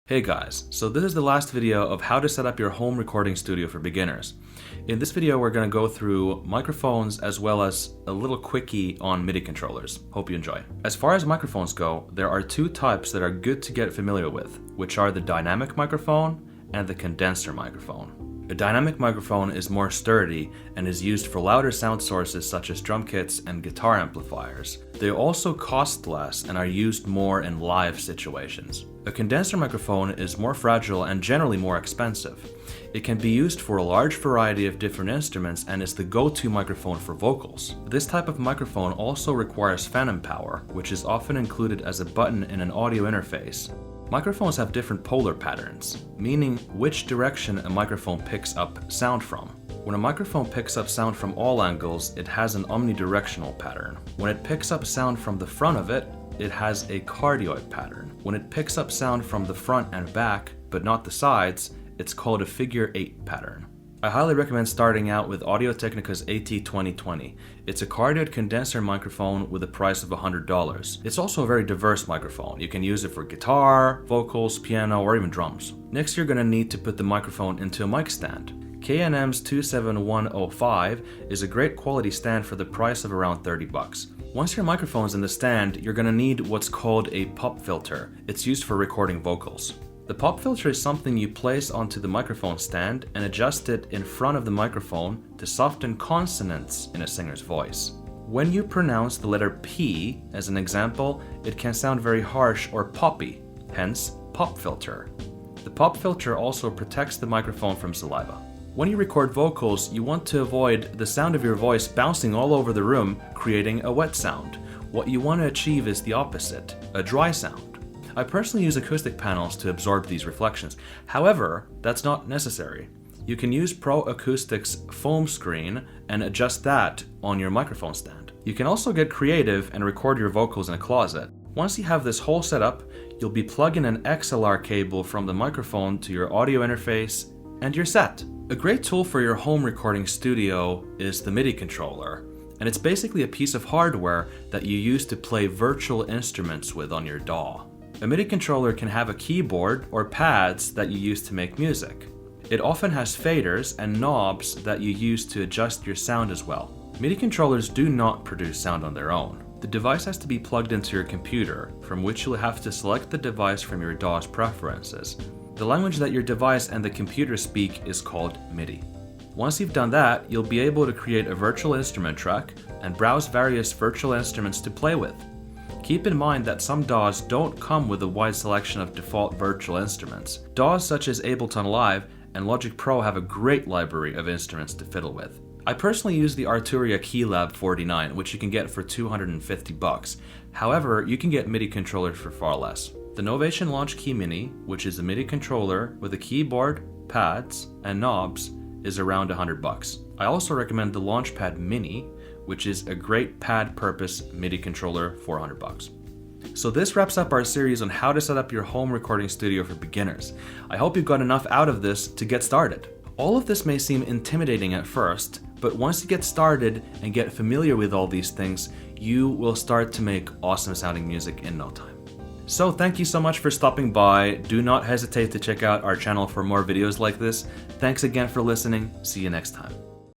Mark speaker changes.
Speaker 1: Hey guys, so this is the last video of how to set up your home recording studio for beginners. In this video we're going to go through microphones as well as a little quickie on MIDI controllers. Hope you enjoy. As far as microphones go, there are two types that are good to get familiar with, which are the dynamic microphone and the condenser microphone. A dynamic microphone is more sturdy and is used for louder sound sources such as drum kits and guitar amplifiers. They also cost less and are used more in live situations. A condenser microphone is more fragile and generally more expensive. It can be used for a large variety of different instruments and is the go-to microphone for vocals. This type of microphone also requires phantom power, which is often included as a button in an audio interface. Microphones have different polar patterns, meaning which direction a microphone picks up sound from. When a microphone picks up sound from all angles, it has an omnidirectional pattern. When it picks up sound from the front of it, it has a cardioid pattern. When it picks up sound from the front and back, but not the sides, it's called a figure 8 pattern. I highly recommend starting out with audio-technica's AT2020. It's a cardioid condenser microphone with a price of $100. It's also a very diverse microphone. You can use it for guitar, vocals, piano, or even drums. Next, you're going to need to put the microphone into a mic stand. K&M's 27105 is a great quality stand for the price of around $30. Once your microphone's in the stand, you're going to need what's called a pop filter. It's used for recording vocals. The pop filter is something you place onto the microphone stand and adjust it in front of the microphone to soften consonants in a singer's voice. When you pronounce the letter P, as an example, it can sound very harsh or poppy, hence pop filter. The pop filter also protects the microphone from saliva. When you record vocals, you want to avoid the sound of your voice bouncing all over the room, creating a wet sound. What you want to achieve is the opposite, a dry sound. I personally use acoustic panels to absorb these reflections. However, that's not necessary. You can use Pro Acoustics foam screen and adjust that on your microphone stand. You can also get creative and record your vocals in a closet. Once you have this whole setup, you'll be plugging an XLR cable from the microphone to your audio interface, and you're set. A great tool for your home recording studio is the Midi controller, and it's basically a piece of hardware that you use to play virtual instruments with on your DAW. A MIDI controller can have a keyboard or pads that you use to make music. It often has faders and knobs that you use to adjust your sound as well. MIDI controllers do not produce sound on their own. The device has to be plugged into your computer, from which you'll have to select the device from your DAW's preferences. The language that your device and the computer speak is called MIDI. Once you've done that, you'll be able to create a virtual instrument track and browse various virtual instruments to play with. Keep in mind that some DAWs don't come with a wide selection of default virtual instruments. DAWs such as Ableton Live and Logic Pro have a great library of instruments to fiddle with. I personally use the Arturia Keylab 49, which you can get for $250. However, you can get MIDI controllers for far less. The Novation Launch Key Mini, which is a MIDI controller with a keyboard, pads, and knobs, is around $100. I also recommend the Launchpad Mini, which is a great pad-purpose MIDI controller for $100. So this wraps up our series on how to set up your home recording studio for beginners. I hope you got enough out of this to get started. All of this may seem intimidating at first, but once you get started and get familiar with all these things, you will start to make awesome sounding music in no time. So thank you so much for stopping by. Do not hesitate to check out our channel for more videos like this. Thanks again for listening. See you next time.